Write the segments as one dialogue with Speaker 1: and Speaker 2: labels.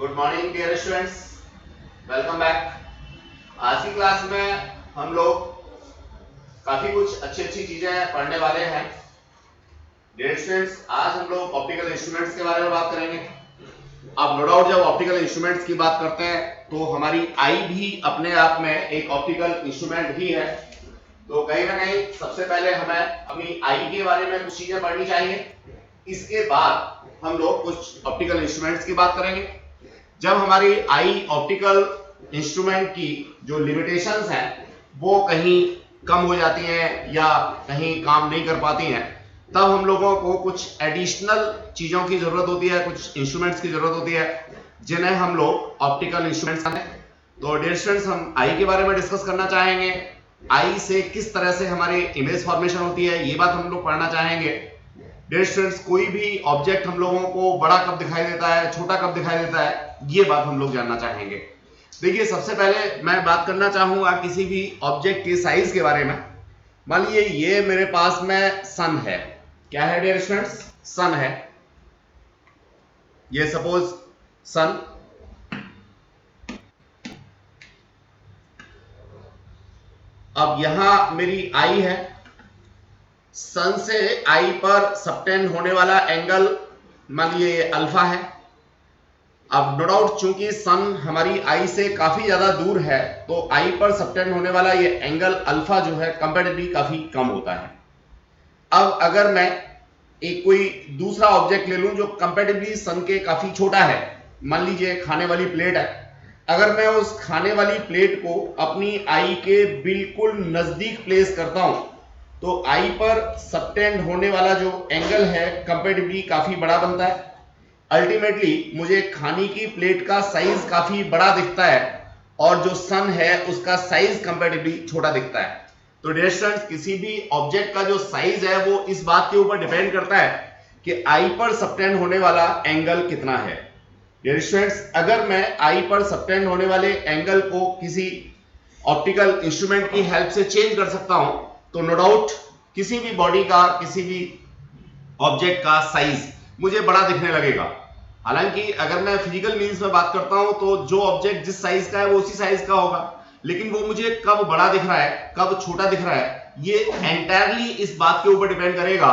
Speaker 1: Good morning dear students, welcome back. आज की class में हम लोग काफी कुछ अच्छी चीजें पढ़ने वाले हैं। डियर स्टूडेंट्स, आज हम लोग ऑप्टिकल इंस्ट्रूमेंट्स के बारे में बात करेंगे। अब नो डाउट जब ऑप्टिकल इंस्ट्रूमेंट्स की बात करते हैं तो हमारी आई भी अपने आप में एक ऑप्टिकल इंस्ट्रूमेंट ही है। तो कहीं ना कहीं सबसे पहले हमें अपनी आई के बारे में कुछ चीजें पढ़नी चाहिए। इसके बाद हम लोग कुछ ऑप्टिकल इंस्ट्रूमेंट्स की बात करेंगे। जब हमारी आई ऑप्टिकल इंस्ट्रूमेंट की जो लिमिटेशंस हैं वो कहीं कम हो जाती हैं या कहीं काम नहीं कर पाती हैं, तब हम लोगों को कुछ एडिशनल चीजों की जरूरत होती है, कुछ इंस्ट्रूमेंट्स की जरूरत होती है जिन्हें हम लोग ऑप्टिकल इंस्ट्रूमेंट्स कहते हैं। तो डियर स्टूडेंट्स, हम आई के बारे में डिस्कस करना चाहेंगे। आई से किस तरह से हमारी इमेज फॉर्मेशन होती है ये बात हम लोग पढ़ना चाहेंगे। डियर स्टूडेंट्स, कोई भी ऑब्जेक्ट हम लोगों को बड़ा कब दिखाई देता है, छोटा कब दिखाई देता है, ये बात हम लोग जानना चाहेंगे। देखिए, सबसे पहले मैं बात करना चाहूंगा किसी भी ऑब्जेक्ट के साइज के बारे में। मान लीजिए ये मेरे पास में सन है। क्या है डियर स्टूडेंट्स? सन है। ये सपोज सन। अब यहां मेरी आई है। सन से आई पर सबटेंड होने वाला एंगल मान लीजिए ये अल्फा है। अब नो डाउट चूंकि सन हमारी आई से काफी ज्यादा दूर है तो आई पर सबटेंड होने वाला ये एंगल अल्फा जो है कंपैरेटिवली काफी कम होता है। अब अगर मैं एक कोई दूसरा ऑब्जेक्ट ले लूं जो कंपैरेटिवली सन के काफी छोटा है, मान लीजिए खाने वाली प्लेट है। अगर मैं उस खाने वाली प्लेट को अपनी आई के बिल्कुल नजदीक प्लेस करता हूं तो आई पर सबटेंड होने वाला जो एंगल है कंपैरेटिवली काफी बड़ा बनता है। अल्टीमेटली मुझे खाने की प्लेट का साइज काफी बड़ा दिखता है और जो सन है उसका साइज कंपैरेटिवली छोटा दिखता है। तो डियर स्टूडेंट्स, किसी भी ऑब्जेक्ट का जो साइज है वो इस बात के ऊपर डिपेंड करता है कि आई पर सबटेंड होने वाला एंगल कितना है। डियर स्टूडेंट्स, अगर मैं आई पर सबटेंड होने वाले एंगल को किसी ऑप्टिकल इंस्ट्रूमेंट की हेल्प से चेंज कर सकता हूं तो नो डाउट किसी भी बॉडी का, किसी भी ऑब्जेक्ट का साइज मुझे बड़ा दिखने लगेगा। हालांकि अगर मैं फिजिकल मींस में बात करता हूं तो जो ऑब्जेक्ट जिस साइज का है वो उसी साइज का होगा, लेकिन वो मुझे कब बड़ा दिख रहा है, कब छोटा दिख रहा है, ये एंटायरली इस बात के ऊपर डिपेंड करेगा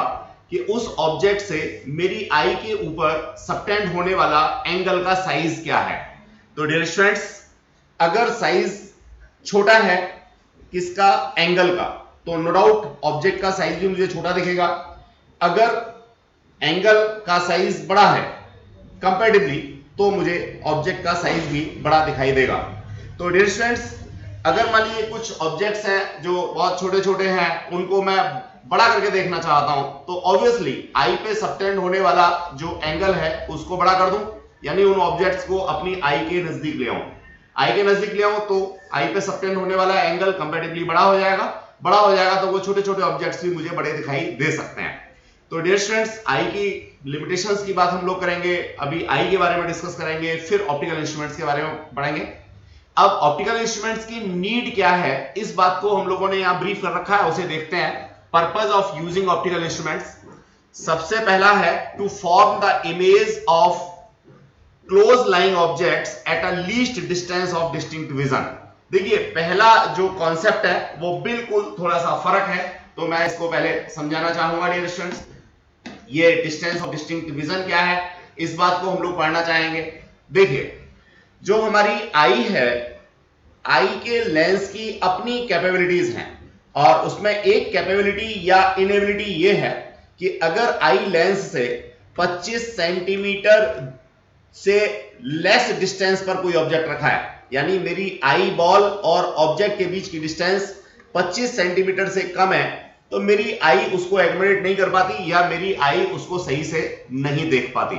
Speaker 1: कि उस ऑब्जेक्ट से मेरी आई के ऊपर सबटेंड होने वाला एंगल का साइज क्या है। तो डियर स्टूडेंट्स, अगर साइज छोटा है किसका, एंगल का, तो नो डाउट ऑब्जेक्ट का साइज भी मुझे छोटा दिखेगा। अगर एंगल का साइज बड़ा है कंपैरेटिवली तो मुझे ऑब्जेक्ट का साइज भी बड़ा दिखाई देगा। तो डियर स्टूडेंट्स, अगर मान लीजिए कुछ ऑब्जेक्ट्स हैं जो बहुत छोटे छोटे हैं, उनको मैं बड़ा करके देखना चाहता हूं तो ऑब्वियसली आई पे सबटेंड होने वाला जो एंगल है उसको बड़ा कर दूं, यानी उन ऑब्जेक्ट्स को अपनी आई के नजदीक ले आऊं। आई के नजदीक ले आऊं तो आई पे सबटेंड होने वाला एंगल कंपैरेटिवली बड़ा हो जाएगा। बड़ा हो जाएगा तो वो छोटे छोटे ऑब्जेक्ट्स भी मुझे बड़े दिखाई दे सकते हैं। तो डियर स्टूडेंट्स, आई की लिमिटेशंस की बात हम लोग करेंगे, अभी आई के बारे में डिस्कस करेंगे, फिर ऑप्टिकल इंस्ट्रूमेंट्स के बारे में पढ़ेंगे। अब ऑप्टिकल इंस्ट्रूमेंट्स की नीड क्या है इस बात को हम लोगों ने यहां ब्रीफ कर रखा है, उसे देखते हैं। Purpose of using optical instruments, सबसे पहला है to form the image of close lying objects at a least distance of distinct vision. देखिए, पहला जो कॉन्सेप्ट है वो बिल्कुल थोड़ा सा फर्क है, तो मैं इसको पहले समझाना चाहूंगा डियर स्टूडेंट्स। ये डिस्टेंस ऑफ डिस्टिंक्ट विजन क्या है इस बात को हम लोग पढ़ना चाहेंगे। देखिए, जो हमारी आई है, आई के लेंस की अपनी कैपेबिलिटीज हैं और उसमें एक कैपेबिलिटी या इनेबिलिटी ये है कि अगर आई लेंस से 25 सेंटीमीटर से लेस डिस्टेंस पर कोई ऑब्जेक्ट रखा है, यानी मेरी आई बॉल और ऑब्जेक्ट के बीच की डिस्टेंस 25 सेंटीमीटर से कम है, तो मेरी आई उसको एकोमोडेट नहीं कर पाती या मेरी आई उसको सही से नहीं देख पाती।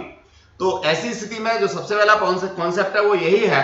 Speaker 1: तो ऐसी स्थिति में जो सबसे पहला कॉन्सेप्ट है वो यही है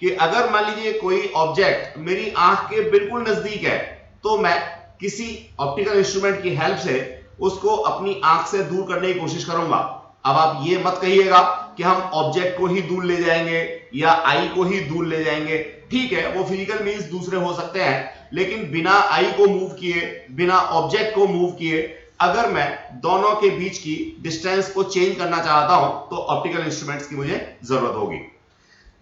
Speaker 1: कि अगर मान लीजिए कोई ऑब्जेक्ट मेरी आंख के बिल्कुल नजदीक है तो मैं किसी ऑप्टिकल इंस्ट्रूमेंट की हेल्प से उसको अपनी आंख से दूर करने की कोशिश करूंगा। अब आप ये मत कहिएगा कि हम ऑब्जेक्ट को ही दूर ले जाएंगे या आई को ही दूर ले जाएंगे। ठीक है, वो फिजिकल मींस दूसरे हो सकते हैं, लेकिन बिना आई को मूव किए, बिना ऑब्जेक्ट को मूव किए अगर मैं दोनों के बीच की डिस्टेंस को चेंज करना चाहता हूं तो ऑप्टिकल इंस्ट्रूमेंट्स की मुझे जरूरत होगी।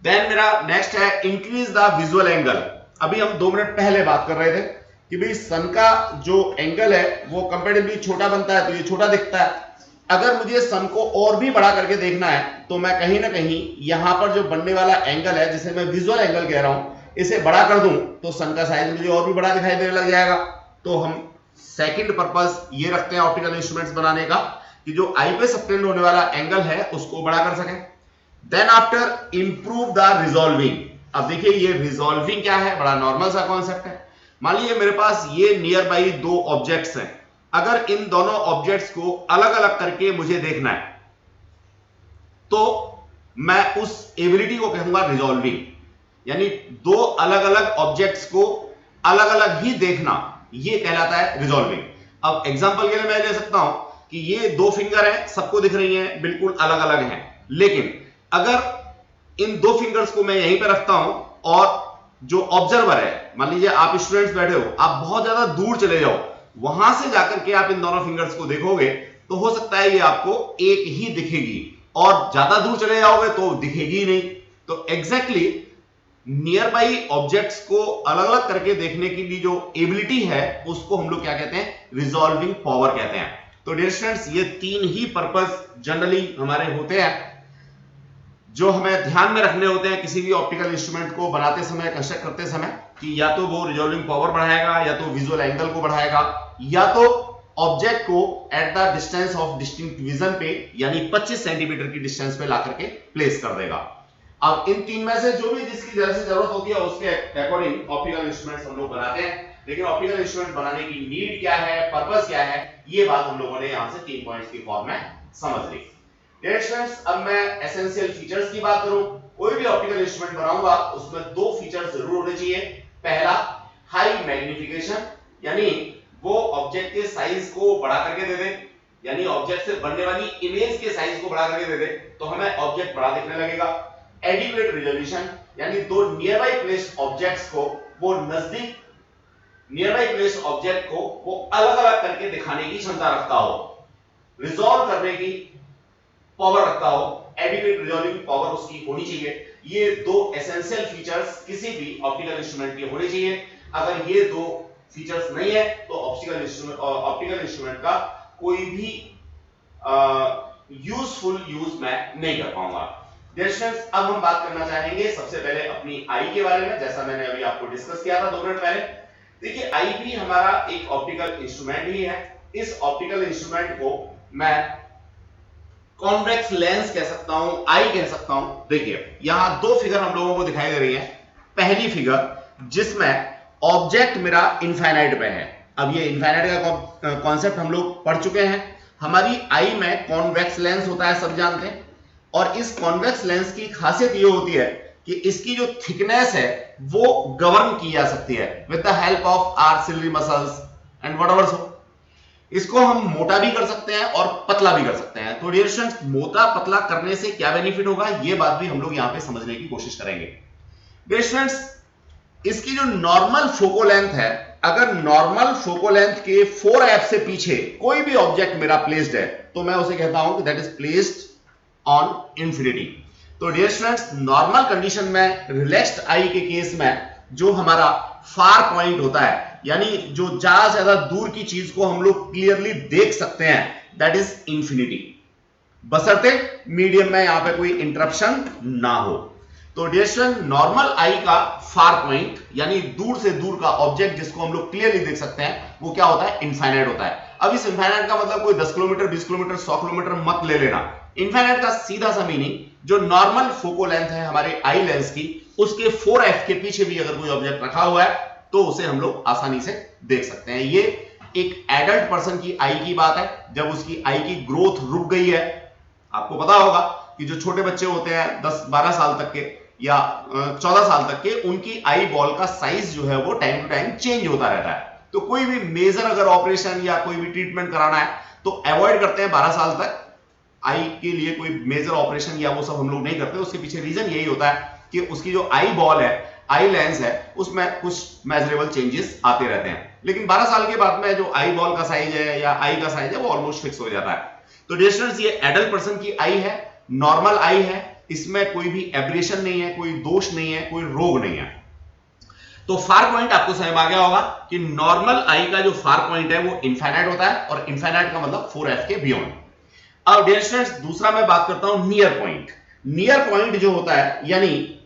Speaker 1: देन मेरा नेक्स्ट है इंक्रीज द विजुअल एंगल। अभी हम 2 मिनट पहले बात कर रहे थे कि भाई सन का जो एंगल है वो कंपैरेटिवली छोटा बनता है, तो ये छोटा दिखता है। अगर मुझे सन को और भी बड़ा करके देखना है तो मैं कहीं ना कहीं यहां पर जो बनने वाला एंगल है, जिसे मैं विजुअल एंगल कह रहा हूं, इसे बड़ा कर दूं तो सन का साइज मुझे और भी बड़ा दिखाई देने लग जाएगा। तो हम सेकंड पर्पस ये रखते हैं ऑप्टिकल इंस्ट्रूमेंट्स बनाने का कि जो आई पे सबटेंड होने वाला एंगल है उसको बड़ा कर सकें। Then after improve the resolving. अब देखिए ये रिजॉल्विंग क्या है, बड़ा नॉर्मल सा कॉन्सेप्ट है। मान लीजिए मेरे पास ये नियर बाई 2 ऑब्जेक्ट्स हैं, अगर इन दोनों ऑब्जेक्ट्स को अलग अलग करके मुझे देखना है तो मैं उस एबिलिटी को कहूंगा रिजॉल्विंग, यानी 2 अलग अलग ऑब्जेक्ट्स को अलग अलग ही देखना, ये कहलाता है रिजॉल्विंग। अब एग्जांपल के लिए मैं ले सकता हूं कि ये 2 फिंगर हैं, सबको दिख रही हैं, बिल्कुल अलग अलग हैं, लेकिन अगर इन 2 फिंगर्स को मैं यहीं पे रखता हूं और जो ऑब्जर्वर है, मान लीजिए आप स्टूडेंट्स बैठे हो, आप बहुत ज्यादा दूर चले जाओ, वहां से जाकर के आप इन दोनों फिंगर्स को देखोगे तो हो सकता है ये आपको एक ही दिखेगी, और ज्यादा दूर चले जाओगे तो दिखेगी ही नहीं। तो एग्जैक्टली नियर बाई ऑब्जेक्ट्स को अलग अलग करके देखने की भी जो एबिलिटी है उसको हम लोग क्या कहते हैं, रिजॉल्विंग पावर कहते हैं। तो डियर स्टूडेंट्स ये 3 ही पर्पस जनरली हमारे होते हैं जो हमें ध्यान में रखने होते हैं किसी भी ऑप्टिकल इंस्ट्रूमेंट को बनाते समय, कंस्ट्रक्ट करते समय, कि या तो वो रिजॉल्विंग पावर बढ़ाएगा, या तो विजुअल एंगल को बढ़ाएगा, या तो ऑब्जेक्ट को at the distance of distinct vision पे यानी 25 सेंटीमीटर की डिस्टेंस पे ला करके प्लेस कर देगा। अब इन 3 में से जो भी जिसकी जरूरत होती है उसके अकॉर्डिंग ऑप्टिकल इंस्ट्रूमेंट्स हम लोग बनाते हैं। लेकिन ऑप्टिकल इंस्ट्रूमेंट बनाने की नीड क्या है, पर्पस क्या है, ये बात हम लोगों ने यहां से 3 पॉइंट्स की फॉर्म में समझ ली। स्टूडेंट्स अब मैं एसेंशियल फीचर्स की बात करूं, कोई भी ऑप्टिकल इंस्ट्रूमेंट बनाऊंगा उसमें 2 फीचर्स जरूर होने चाहिए। पहला हाई मैग्निफिकेशन, यानी वो ऑब्जेक्ट के साइज को बढ़ा करके दे दे, यानी ऑब्जेक्ट से बनने वाली इमेज के साइज को बढ़ा करके दे दे तो हमें ऑब्जेक्ट बड़ा दिखने लगेगा। एडिक्वेट रिजोल्यूशन, यानी 2 नियर बाई प्लेस्ड ऑब्जेक्ट्स को वो नजदीक नियर बाई प्लेस्ड ऑब्जेक्ट को वो अलग अलग करके दिखाने की क्षमता रखता हो, रिजॉल्व करने की पावर रखता हो, एडिक्वेट रिजॉल्विंग पावर उसकी होनी चाहिए। ये 2 एसेंशियल फीचर्स किसी भी ऑप्टिकल इंस्ट्रूमेंट के होने चाहिए। अगर ये 2 फीचर्स नहीं है तो ऑप्टिकल इंस्ट्रूमेंट का कोई भी यूजफुल यूज मैं नहीं कर पाऊंगा। स्टूडेंट्स अब हम बात करना चाहेंगे सबसे पहले अपनी आई के बारे में, जैसा मैंने अभी आपको डिस्कस किया था 2 मिनट पहले। देखिए आई भी हमारा एक ऑप्टिकल इंस्ट्रूमेंट ही है। इस ऑप्टिकल इंस्ट्रूमेंट को मैं कॉन्वेक्स लेंस कह सकता हूं, आई कह सकता हूं। देखिए यहां 2 फिगर हम लोगों को दिखाई दे रही है। पहली फिगर जिसमें ऑब्जेक्ट मेरा इनफाइनाइट पे है। अब ये इनफाइनाइट का कॉन्सेप्ट हम लोग पढ़ चुके हैं। हमारी आई में कॉन्वेक्स लेंस होता है, सब जानते हैं, और इस कॉन्वेक्स लेंस की खासियत ये होती है कि इसकी जो थिकनेस है वो गवर्न की जा सकती है with the help of ancillary muscles and whatever so. इसको हम मोटा भी कर सकते हैं और पतला भी कर सकते हैं। तो डियर स्टूडेंट्स मोटा पतला करने से क्या बेनिफिट होगा ये बात भी हम लोग यहां पे समझने की कोशिश करेंगे। डियर स्टूडेंट्स इसकी जो नॉर्मल फोको लेंथ है, अगर नॉर्मल फोको लेंथ के 4f से पीछे कोई भी ऑब्जेक्ट मेरा प्लेस्ड है तो मैं उसे कहता हूं कि that is placed on infinity. तो डियर स्टूडेंट्स नॉर्मल कंडीशन में रिलैक्स्ड आई के केस में जो हमारा फार पॉइंट होता है, यानी जो ज्यादा से ज्यादा दूर की चीज को हम लोग क्लियरली देख सकते हैं, दैट इज इंफिनिटी, बशर्ते मीडियम में यहां पे कोई इंटरप्शन ना हो। तो डियर स्टूडेंट नॉर्मल आई का फार पॉइंट यानी दूर से दूर का ऑब्जेक्ट जिसको हम लोग क्लियरली देख सकते हैं वो क्या होता है, इनफाइनाइट होता है। अब इस इनफाइनाइट का मतलब कोई 10 किलोमीटर 20 किलोमीटर 100 किलोमीटर मत ले लेना। इनफाइनाइट का सीधा सा मीनिंग जो नॉर्मल फोको लेंथ है हमारे आई लेंस की, उसके 4f के पीछे भी अगर कोई ऑब्जेक्ट रखा हुआ है तो उसे हम लोग आसानी से देख सकते हैं। ये एक एडल्ट पर्सन की आई की बात है, जब उसकी आई की ग्रोथ रुक गई है। आपको पता होगा कि जो छोटे बच्चे होते हैं 10-12 साल तक के या 14 साल तक के, उनकी आई बॉल का साइज जो है वो टाइम टू टाइम चेंज होता रहता है। तो कोई भी मेजर अगर ऑपरेशन या कोई भी ट्रीटमेंट कराना है तो अवॉइड करते हैं 12 साल तक आई के लिए कोई मेजर ऑपरेशन या वो सब हम लोग नहीं करते। उसके पीछे रीजन यही होता है कि उसकी जो आई बॉल है, आई लेंस है, उसमें कुछ मेजरेबल चेंजेस आते रहते हैं। लेकिन 12 साल के बाद में जो आई बॉल का साइज है या आई का साइज है वो ऑलमोस्ट फिक्स हो जाता है। तो डियर स्टूडेंट्स ये एडल्ट पर्सन की आई है, नॉर्मल आई है। इसमें कोई भी एब्रेशन नहीं है, कोई दोष नहीं है, कोई रोग नहीं है। तो फार पॉइंट आपको समझ में आ गया होगा कि नॉर्मल आई का जो फार पॉइंट है वो इनफाइनाइट होता है, और इनफाइनाइट का मतलब 4f के बियॉन्ड। अब डियर स्टूडेंट्स, दूसरा मैं बात करता हूं नियर पॉइंट। नियर पॉइंट जो होता है, यानी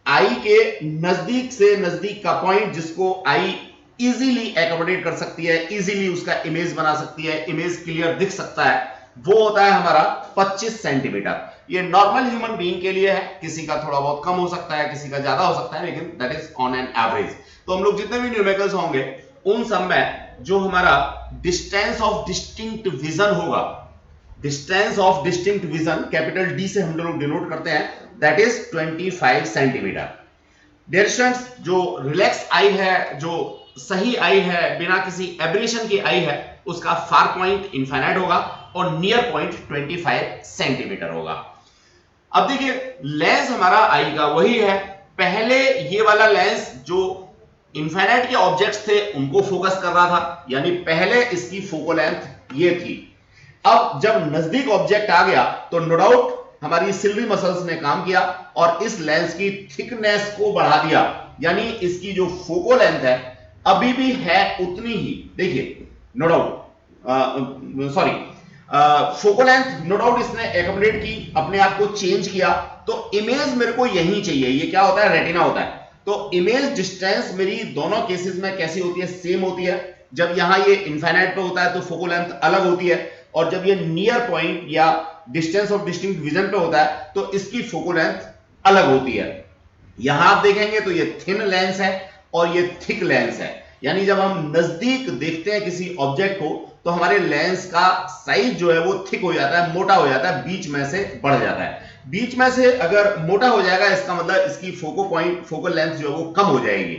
Speaker 1: आई के नजदीक से नजदीक का पॉइंट जिसको आई इजीली एकोमोडेट कर सकती है, इजीली उसका इमेज बना सकती है, इमेज क्लियर दिख सकता है, वो होता है हमारा 25 सेंटीमीटर। ये नॉर्मल ह्यूमन बीइंग के लिए है, किसी का थोड़ा बहुत कम हो सकता है, किसी का ज्यादा हो सकता है, लेकिन that is on an average. तो हम लोग जितने भी न्यूमेरिकल्स होंगे उन सब में जो हमारा डिस्टेंस ऑफ डिस्टिंक्ट विजन होगा, distance of distinct vision capital D से हम लोग डिनोट करते हैं, that is 25 centimetre. Dear students, जो रिलैक्स आई है, जो सही आई है, बिना किसी एब्रेशन की आई है, उसका फार पॉइंट इनफाइनाइट होगा और नियर पॉइंट 25 सेंटीमीटर होगा। अब देखिए, लेंस हमारा आई का वही है, पहले ये वाला लेंस जो इनफाइनाइट के ऑब्जेक्ट्स थे उनको फोकस कर रहा था, यानी पहले इसकी फोकल लेंथ ये थी। अब जब नजदीक ऑब्जेक्ट आ गया तो नो डाउट हमारी सिल्वी मसल्स ने काम किया और इस लेंस की थिकनेस को बढ़ा दिया, यानी इसकी जो फोकल लेंथ है अभी भी है उतनी ही। देखिए, no doubt sorry focal length no doubt इसने एकोमोडेट की, अपने आप को चेंज किया, तो इमेज मेरे को यही चाहिए। ये क्या होता है? रेटिना होता है। तो इमेज डिस्टेंस मेरी दोनों केसेस में कैसी होती है? सेम होती है। जब यहां ये इनफाइनाइट पे होता है तो फोकल लेंथ अलग होती है, और जब ये नियर पॉइंट या डिस्टेंस ऑफ डिस्टिंक्ट विजन पे होता है तो इसकी फोकल लेंथ अलग होती है। यहां आप देखेंगे तो ये थिन लेंस है और ये थिक लेंस है, यानी जब हम नजदीक देखते हैं किसी ऑब्जेक्ट को तो हमारे लेंस का साइज जो है वो थिक हो जाता है, मोटा हो जाता है, बीच में से बढ़ जाता है। बीच में से अगर मोटा हो जाएगा इसका मतलब इसकी फोकल लेंथ जो है वो कम हो जाएगी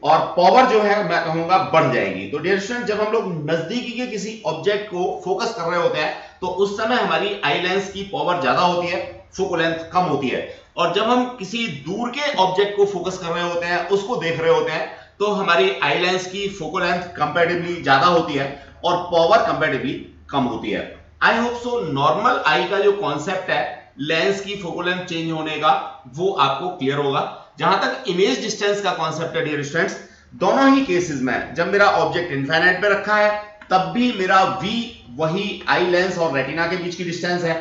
Speaker 1: और पावर जो है मैं कहूंगा बढ़ जाएगी। तो डियर स्टूडेंट, जब हम लोग नजदीकी के किसी ऑब्जेक्ट को फोकस कर रहे होते हैं तो उस समय हमारी आई लेंस की पावर ज्यादा होती है, फोकल लेंथ कम होती है, और जब हम किसी दूर के ऑब्जेक्ट को फोकस कर रहे होते हैं, उसको देख रहे होते हैं, तो हमारी आई लेंस की फोकल लेंथ कंपैरेटिवली ज्यादा होती है और पावर कंपैरेटिवली कम होती है। आई होप सो नॉर्मल आई का जो कॉन्सेप्ट है लेंस की फोकल लेंथ चेंज होने का वो आपको क्लियर होगा। जहां तक इमेज डिस्टेंस का कॉन्सेप्ट है डियर स्टूडेंट्स, दोनों ही केसेस में जब मेरा ऑब्जेक्ट इनफाइनाइट पे रखा है तब भी मेरा v वही आई लेंस और रेटिना के बीच की डिस्टेंस है,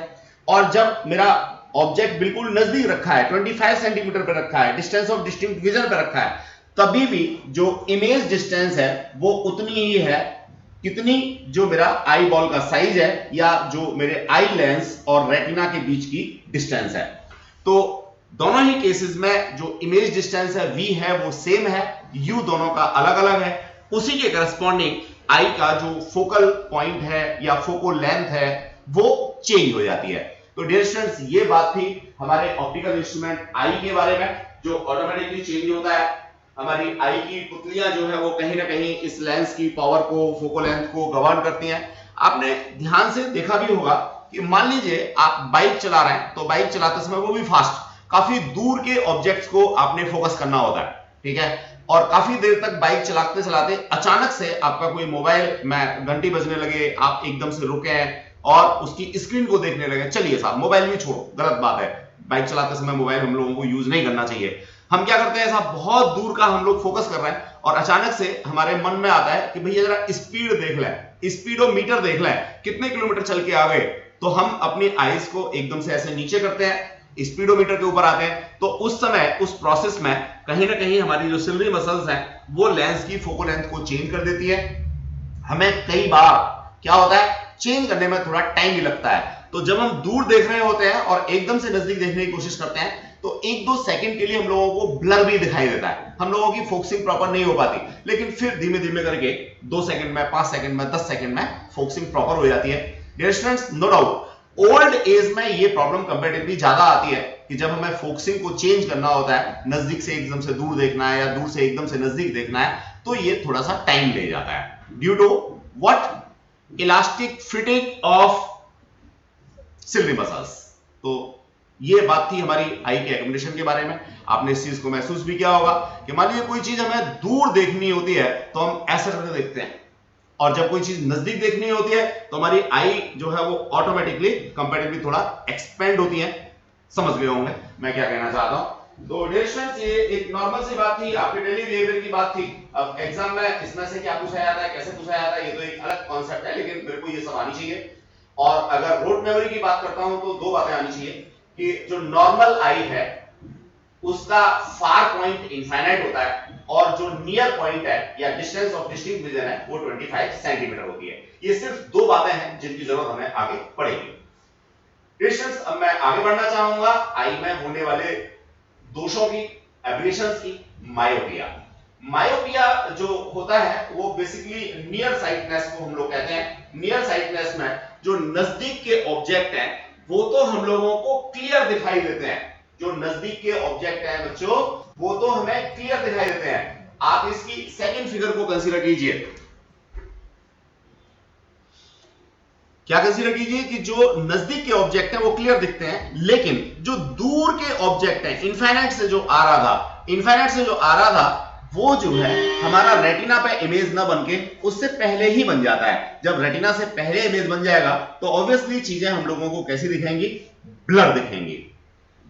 Speaker 1: और जब मेरा ऑब्जेक्ट बिल्कुल नजदीक रखा है, 25 सेंटीमीटर पे रखा है, डिस्टेंस ऑफ डिस्टिंक्ट विजन पे रखा है, तभी भी जो इमेज डिस्टेंस है वो उतनी ही है, कितनी? जो मेरा आई बॉल का साइज है या जो मेरे आई लेंस और रेटिना के बीच की डिस्टेंस है। तो दोनों ही केसेस में जो इमेज डिस्टेंस है v है वो सेम है, u दोनों का अलग अलग है। उसी के करस्पॉन्डिंग आई का जो फोकल पॉइंट है या फोकल लेंथ है वो चेंज हो जाती है। तो डियर स्टूडेंट्स, ये बात थी हमारे ऑप्टिकल इंस्ट्रूमेंट आई के बारे में, जो ऑटोमेटिकली चेंज होता है। हमारी आई की पुतलियां जो है वो कहीं ना कहीं इस लेंस की पावर को, फोकल लेंथ को गवर्न करती हैं। आपने ध्यान से देखा भी होगा कि मान लीजिए आप बाइक चला रहे हैं, तो बाइक चलाते समय वो भी फास्ट, काफी दूर के ऑब्जेक्ट्स को आपने फोकस करना होता है, ठीक है, और काफी देर तक बाइक चलाते चलाते अचानक से आपका कोई मोबाइल में घंटी बजने लगे, आप एकदम से रुके हैं और उसकी स्क्रीन को देखने लगे। चलिए साहब, मोबाइल भी छोड़ो, गलत बात है, बाइक चलाते समय मोबाइल हम लोगों को यूज नहीं करना चाहिए। हम क्या करते हैं, साहब बहुत दूर का हम लोग फोकस कर रहे हैं और अचानक से हमारे मन में आता है कि भैया जरा स्पीड देख लें, स्पीडोमीटर देख लें, कितने किलोमीटर चल के आ गए। तो हम अपनी आईज को एकदम से ऐसे नीचे करते हैं, स्पीडोमीटर के ऊपर आते हैं, तो उस समय उस प्रोसेस में कहीं ना कहीं हमारी जो सिल्वरी मसल्स हैं वो लेंस की फोकल लेंथ को चेंज कर देती है। हमें कई बार क्या होता है, चेंज करने में थोड़ा टाइम भी लगता है। तो जब हम दूर देख रहे होते हैं और एकदम से नजदीक देखने की कोशिश करते हैं तो 1-2 सेकंड के लिए हम लोगों को ब्लर भी दिखाई देता है, हम लोगों की फोकसिंग प्रॉपर नहीं हो पाती, लेकिन फिर धीमे धीमे करके 2 सेकंड में, 5 सेकंड में, 10 सेकंड में फोकसिंग प्रॉपर हो जाती है। Dear students, no doubt old age में ये प्रॉब्लम कंपैरेटिवली ज्यादा आती है कि जब हमें फोकसिंग को चेंज करना होता है, नजदीक से एकदम से दूर देखना है या दूर से एकदम से नजदीक देखना है, तो ये थोड़ा सा टाइम ले जाता है due to what, elastic fitting of silvery muscles. तो ये बात थी हमारी आई के एकोमोडेशन के बारे में। आपने इस चीज को महसूस भी किया होगा कि मान लीजिए कोई चीज हमें दूर देखनी होती है तो हम ऐसे करके देखते हैं, और जब कोई चीज नजदीक देखनी होती है तो हमारी आई जो है वो ऑटोमेटिकली कंपैरेटिवली थोड़ा एक्सपेंड होती है, समझ गए होंगे मैं क्या कहना चाहता हूं। तो डियर स्टूडेंट्स, ये एक नॉर्मल सी बात थी, आपके डेली बिहेवियर की बात थी। अब एग्जाम में इसमें से क्या पूछा जाता है, कैसे पूछा जाता है, ये तो एक अलग कॉन्सेप्ट है, लेकिन मेरे को ये सब आनी चाहिए। और अगर रोट मेमोरी की बात करता हूं तो दो बातें आनी चाहिए कि जो नॉर्मल आई है उसका फार पॉइंट इनफाइनाइट होता है और जो नियर पॉइंट है या डिस्टेंस ऑफ डिस्टिंक्ट विजन है वो 25 सेंटीमीटर होती है। ये सिर्फ दो बातें हैं जिनकी जरूरत हमें आगे पड़ेगी। डिस्टेंस, अब मैं आगे बढ़ना चाहूंगा आई में होने वाले दोषों की, एब्रेशंस की। मायोपिया, मायोपिया जो होता है वो बेसिकली नियर साइटनेस को हम लोग कहते हैं। नियर साइटनेस में जो नजदीक के ऑब्जेक्ट हैं वो तो हम लोगों को क्लियर दिखाई देते हैं। जो नजदीक के ऑब्जेक्ट हैं बच्चों वो तो हमें क्लियर दिखाई देते हैं। आप इसकी सेकंड फिगर को कंसीडर कीजिए। क्या कंसीडर कीजिए कि जो नजदीक के ऑब्जेक्ट हैं वो क्लियर दिखते हैं, लेकिन जो दूर के ऑब्जेक्ट हैं, इनफाइनाइट से जो आ रहा था, इनफाइनाइट से जो आ रहा था वो जो है हमारा रेटिना पे इमेज ना बनके उससे पहले ही बन जाता है। जब रेटिना से पहले इमेज बन जाएगा तो ऑब्वियसली चीजें हम लोगों को कैसी दिखेंगी, ब्लर दिखेंगी।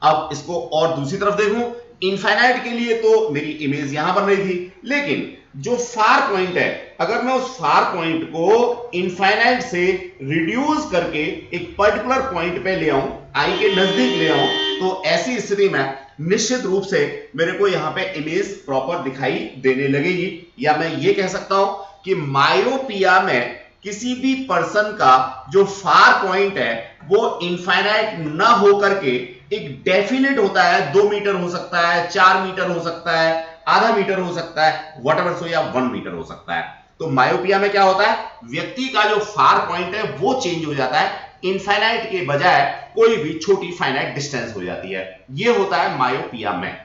Speaker 1: अब इसको और दूसरी तरफ देखूं, इनफाइनाइट के लिए तो मेरी इमेज यहां बन रही थी, लेकिन जो फार पॉइंट है, अगर मैं उस फार पॉइंट को इनफाइनाइट से रिड्यूस करके एक पर्टिकुलर पॉइंट पे ले आऊं, आई के नजदीक ले आऊं, तो ऐसी स्थिति में निश्चित रूप से मेरे को यहां पे इमेज प्रॉपर दिखाई देने लगेगी। या मैं ये कह सकता हूं कि मायोपिया में किसी भी पर्सन का जो फार पॉइंट है वो इनफाइनाइट ना हो करके एक डेफिनेट होता है। 2 मीटर हो सकता है, 4 मीटर हो सकता है, आधा मीटर हो सकता है, व्हाटएवर सो, या 1 मीटर हो सकता है। तो मायोपिया में क्या होता है, व्यक्ति का जो फार पॉइंट है वो चेंज हो जाता है, इनफाइनाइट के बजाय कोई भी छोटी फाइनाइट डिस्टेंस हो जाती है। ये होता है मायोपिया में।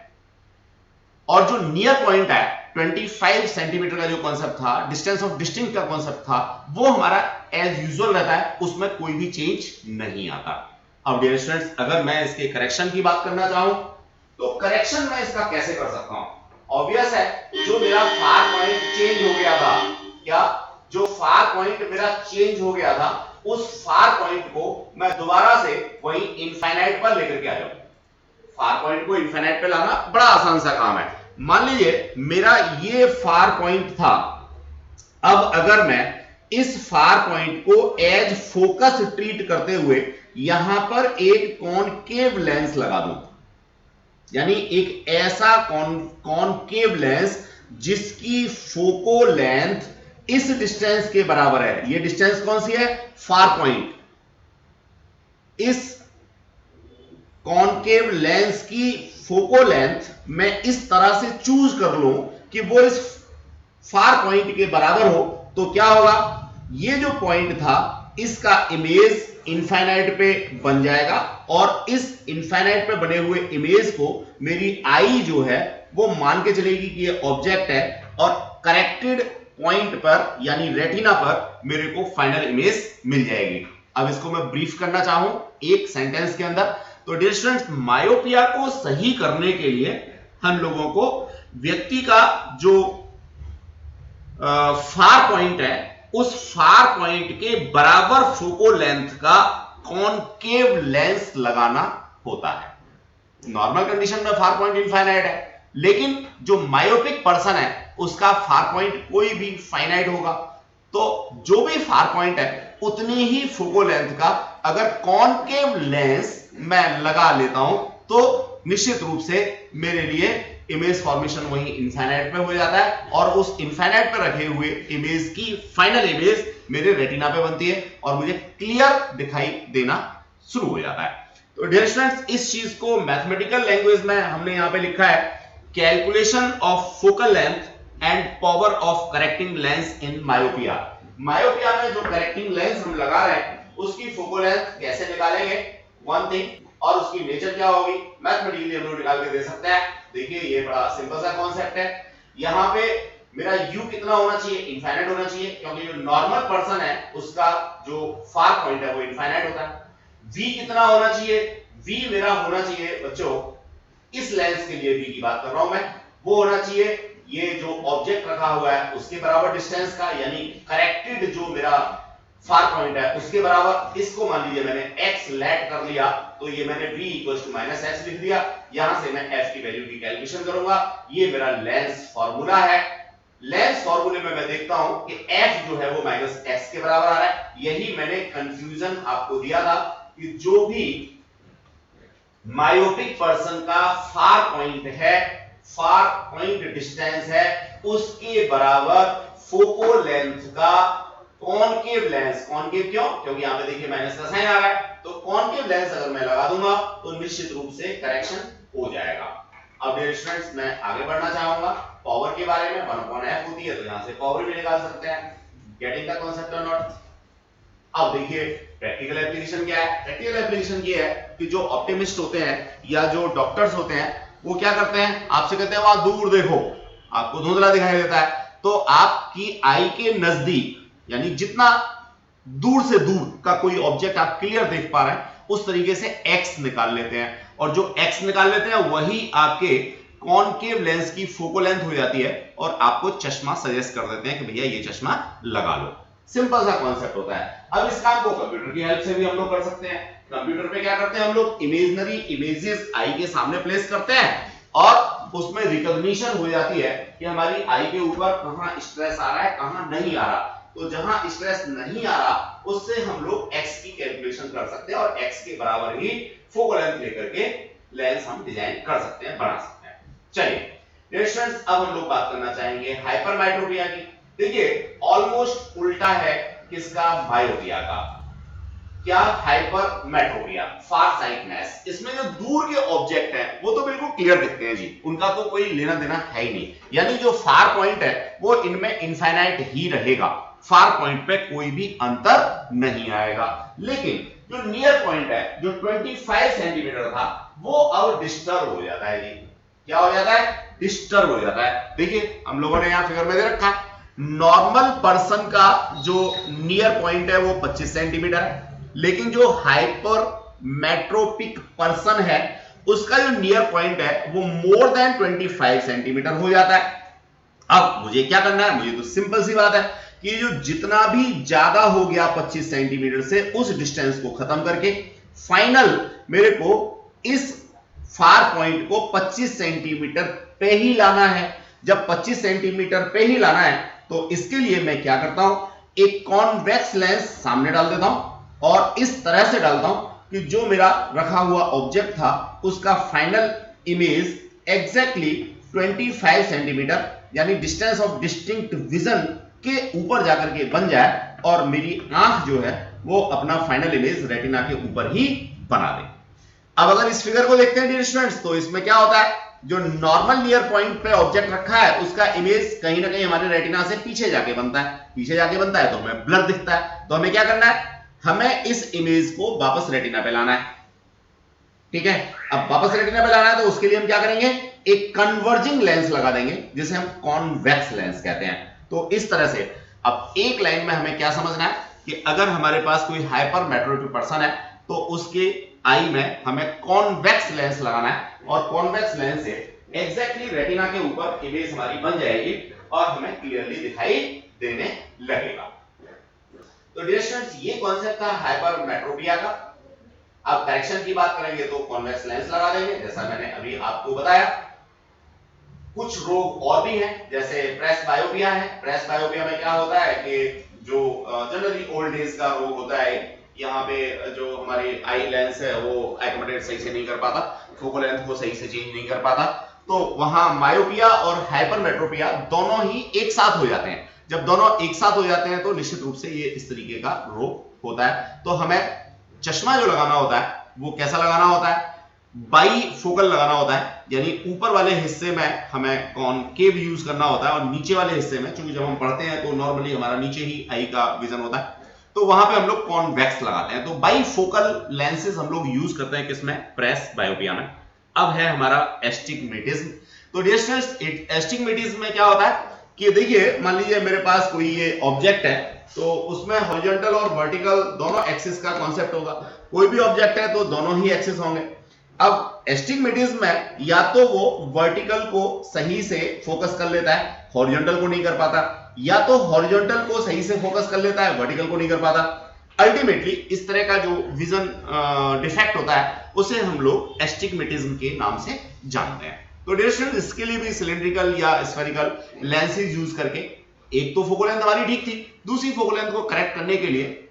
Speaker 1: और जो नियर पॉइंट है 25 सेंटीमीटर का जो कॉन्सेप्ट था, डिस्टेंस ऑफ डिस्टिंक्ट का कॉन्सेप्ट था, वो हमारा एज यूजुअल रहता है, उसमें कोई भी चेंज नहीं आता। अब डियर स्टूडेंट्स, अगर मैं इसके करेक्शन की बात करना चाहूं तो करेक्शन मैं इसका कैसे कर सकता हूं। ऑब्वियस है, जो मेरा फार पॉइंट चेंज हो गया था, क्या जो फार पॉइंट मेरा चेंज हो गया था उस फार पॉइंट को मैं दोबारा से वही इनफाइनाइट पर लेकर के आ जाऊं। फार पॉइंट को इनफाइनाइट पे लाना बड़ा आसान सा काम है। मान लीजिए मेरा ये फार पॉइंट था, अब अगर मैं इस फार पॉइंट को एज फोकस ट्रीट करते हुए यहां पर एक कॉनकेव लेंस लगा दूं, यानी एक ऐसा कॉनकेव लेंस जिसकी फोको लेंथ इस डिस्टेंस के बराबर है। ये डिस्टेंस कौन सी है, फार पॉइंट। इस कॉनकेव लेंस की फोको लेंथ मैं इस तरह से चूज कर लूं कि वो इस फार पॉइंट के बराबर हो, तो क्या होगा, ये जो पॉइंट था इसका इमेज इनफाइनाइट पे बन जाएगा और इस इनफाइनाइट पे बने हुए इमेज को मेरी आई जो है वो मान के चलेगी कि ये ऑब्जेक्ट है, और करेक्टेड पॉइंट पर यानी रेटिना पर मेरे को फाइनल इमेज मिल जाएगी। अब इसको मैं ब्रीफ करना चाहूं एक सेंटेंस के अंदर, तो डियर स्टूडेंट्स, मायोपिया को सही करने के लिए हम लोगों को व्यक्ति का जो फार पॉइंट है उस फार पॉइंट के बराबर फोको लेंथ का कॉनकेव लेंस लगाना होता है। नॉर्मल कंडीशन में फार पॉइंट इनफाइनाइट है, लेकिन जो मायोपिक पर्सन है उसका फार पॉइंट कोई भी फाइनाइट होगा, तो जो भी फार पॉइंट है उतनी ही फोको लेंथ का अगर कॉनकेव लेंस मैं लगा लेता हूं तो निश्चित रूप से मेरे लिए इमेज फॉर्मेशन वही इनफाइनाइट पे हो जाता है, और उस इनफाइनाइट पे रखे हुए इमेज की फाइनल इमेज मेरे रेटिना पे बनती है और मुझे क्लियर दिखाई देना शुरू हो जाता है। तो डियर स्टूडेंट्स, इस चीज को मैथमेटिकल लैंग्वेज में हमने यहां पे लिखा है calculation of focal length and power of correcting lens in myopia. Myopia में जो करेक्टिंग लेंस हम लगा रहे हैं उसकी फोकल लेंथ कैसे निकालेंगे, वन थिंग, और उसकी नेचर क्या होगी मैथमेटिकली हम लोग निकाल के दे सकते हैं। देखिए ये बड़ा सिंपल सा कॉन्सेप्ट है। यहां पे मेरा u कितना होना चाहिए, इनफाइनाइट होना चाहिए, क्योंकि जो नॉर्मल पर्सन है उसका जो फार पॉइंट है वो इनफाइनाइट होता है। v कितना होना चाहिए, v मेरा होना चाहिए बच्चों, इस लेंस के लिए v की बात कर रहा हूं मैं, वो होना चाहिए ये जो ऑब्जेक्ट रखा हुआ है उसके बराबर डिस्टेंस का, यानी करेक्टेड जो मेरा फार पॉइंट है उसके बराबर, इसको मान लीजिए मैंने x लेट कर लिया, तो ये मैंने v -x लिख दिया। यहां से मैं f की वैल्यू की कैलकुलेशन करूंगा। ये मेरा लेंस फॉर्मूला है। लेंस फॉर्मूले में मैं देखता हूं कि f जो है वो -x के बराबर आ रहा है। यही मैंने कंफ्यूजन आपको दिया था कि जो भी मायोपिक पर्सन का फार पॉइंट है, फार पॉइंट डिस्टेंस है, उसके बराबर फोको लेंथ का कॉनकेव लेंस। कॉनकेव क्यों? क्योंकि यहां पे देखिए माइनस का साइन आ रहा है, तो कॉनकेव लेंस अगर मैं लगा दूंगा तो निश्चित रूप से करेक्शन हो जाएगा। अब डियर स्टूडेंट्स, मैं आगे बढ़ना चाहूंगा पावर के बारे में। 1/f होती है तो यहां से पावर भी निकाल सकते हैं। गेटिंग द कांसेप्ट और नॉट? अब देखिए प्रैक्टिकल एप्लीकेशन क्या है। प्रैक्टिकल एप्लीकेशन ये है कि जो ऑप्टिमिस्ट होते हैं या जो डॉक्टर्स होते हैं वो क्या करते हैं, आपसे कहते हैं वहां दूर देखो, आपको धुंधला दिखाई देता है, तो आपकी आई के नजदीक यानी जितना दूर से दूर का कोई ऑब्जेक्ट आप क्लियर देख पा रहे हैं उस तरीके से x निकाल लेते हैं, और जो x निकाल लेते हैं वही आपके कॉनकेव लेंस की फोको लेंथ हो जाती है, और आपको चश्मा सजेस्ट कर देते हैं कि भैया ये चश्मा लगा लो। सिंपल सा कॉन्सेप्ट होता है। अब इस काम को कंप्यूटर की हेल्प से भी हम लोग कर सकते हैं। कंप्यूटर पे क्या करते हैं हम लोग, इमेजिनरी इमेजेस आई के सामने प्लेस करते हैं और उसमें रिकॉग्निशन हो जाती है कि हमारी आई के ऊपर कहां स्ट्रेस आ रहा है, कहां नहीं आ रहा। तो जहां स्ट्रेस नहीं आ रहा उससे हम लोग x की कैलकुलेशन कर सकते हैं और x के बराबर ही फोकल लेंथ लेकर के लेंस हम डिजाइन कर सकते हैं, बना सकते हैं। चलिए स्टूडेंट्स, अब हम लोग बात करना चाहेंगे हाइपरमेट्रोपिया की। देखिए ऑलमोस्ट उल्टा है किसका, बायोपिया का। क्या? हाइपरमेट्रोपिया, फार साइटनेस। इसमें जो दूर के ऑब्जेक्ट हैं वो तो बिल्कुल क्लियर दिखते हैं जी, उनका तो कोई लेना देना है ही नहीं, यानी जो फार पॉइंट है वो इनमें इनफाइनाइट ही रहेगा, फार पॉइंट पे कोई भी अंतर नहीं आएगा। लेकिन जो नियर पॉइंट है, जो 25 सेंटीमीटर था, वो अब डिस्टर्ब हो जाता है जी। क्या हो जाता है? डिस्टर्ब हो जाता है। देखिए हम लोगों ने यहां फिगर में दे रखा है, नॉर्मल पर्सन का जो नियर पॉइंट है वो 25 सेंटीमीटर है, लेकिन जो हाइपरमेट्रोपिक पर्सन है उसका जो नियर पॉइंट है वो मोर देन 25 सेंटीमीटर हो जाता है। अब मुझे क्या करना है, मुझे तो सिंपल सी बात है कि जो जितना भी ज्यादा हो गया 25 सेंटीमीटर से, उस डिस्टेंस को खत्म करके फाइनल मेरे को इस फार पॉइंट को 25 सेंटीमीटर पे ही लाना है। जब 25 सेंटीमीटर पे ही लाना है तो इसके लिए मैं क्या करता हूं, एक कॉन्वेक्स लेंस सामने डाल देता हूं और इस तरह से डालता हूं कि जो मेरा रखा हुआ ऑब्जेक्ट था उसका फाइनल इमेज एग्जैक्टली 25 सेंटीमीटर यानी डिस्टेंस ऑफ डिस्टिंक्ट विजन के ऊपर जाकर के बन जाए, और मेरी आंख जो है वो अपना फाइनल इमेज रेटिना के ऊपर ही बना दे। अब अगर इस फिगर को देखते हैं डियर स्टूडेंट्स, तो इसमें क्या होता है, जो नॉर्मल नियर पॉइंट पे ऑब्जेक्ट रखा है उसका इमेज कहीं ना कहीं हमारे रेटिना से पीछे जाके बनता है, पीछे जाके बनता है तो हमें ब्लर दिखता है। तो हमें क्या करना है, हमें इस इमेज को वापस रेटिना पे लाना है। ठीक है, अब वापस रेटिना पे लाना है तो उसके लिए हम क्या करेंगे, एक कन्वर्जिंग लेंस लगा देंगे जिसे हम कॉन्वेक्स लेंस कहते हैं। तो इस तरह से अब एक लाइन में हमें क्या समझना है कि अगर हमारे पास कोई हाइपरमेट्रोपिक पर्सन है तो उसके आई में हमें कॉन्वेक्स लेंस लगाना है, और कॉन्वेक्स लेंस से एग्जैक्टली रेटिना के ऊपर इमेज हमारी बन जाएगी और हमें क्लियरली दिखाई देने लगेगा। तो डियर स्टूडेंट्स, ये कॉन्सेप्ट था हाइपरमेट्रोपिया का। अब करेक्शन की बात करेंगे तो कॉन्वेक्स लेंस लगा देंगे, जैसा मैंने अभी आपको बताया। कुछ रोग और भी हैं, जैसे प्रेस बायोपिया है। प्रेस बायोपिया में क्या होता है कि जो जनरली ओल्ड एज का रोग होता है, यहाँ पे जो हमारी आई लेंस है वो एकोमोडेट सही से नहीं कर पाता, फोकल लेंथ को सही से चेंज नहीं कर पाता, तो वहां मायोपिया और हाइपरमेट्रोपिया दोनों ही एक साथ हो जाते हैं। जब दोनों एक साथ हो जाते हैं तो निश्चित रूप से ये इस तरीके का रोग होता है। तो हमें चश्मा जो लगाना होता है वो कैसा लगाना होता है, बाई फोकल लगाना होता है, यानी ऊपर वाले हिस्से में हमें कॉनकेव यूज करना होता है और नीचे वाले हिस्से में, क्योंकि जब हम पढ़ते हैं तो नॉर्मली हमारा नीचे ही आई का विजन होता है, तो वहां पे हम लोग कॉन्वेक्स लगाते हैं। तो बाई फोकल लेंसेज हम लोग यूज करते हैं किसमें, प्रेस बायोपिया में। अब है हमारा एस्टिग्मेटिज्म। तो डियर स्टूडेंट्स, एस्टिग्मेटिज्म में क्या होता है कि देखिए मान लीजिए मेरे पास कोई ये ऑब्जेक्ट है, तो उसमें हॉरिजॉन्टल और वर्टिकल दोनों एक्सिस का कॉन्सेप्ट होगा। कोई भी ऑब्जेक्ट है तो दोनों ही एक्सिस होंगे। अब एस्टिग्मेटिज्म में या तो वो वर्टिकल को सही से फोकस कर लेता है, हॉरिजॉन्टल को नहीं कर पाता, या तो हॉरिजॉन्टल को सही से फोकस कर लेता है, वर्टिकल को नहीं कर पाता। अल्टीमेटली इस तरह का जो विजन डिफेक्ट होता है उसे हम लोग एस्टिग्मेटिज्म के नाम से जानते हैं। तो डियर स्टूडेंट्स, इसके लिए भी सिलिंड्रिकल या स्फेरिकल लेंसेज यूज करके, एक तो फोकल लेंथ हमारी ठीक थी, दूसरी फोकल लेंथ को करेक्ट करने के लिए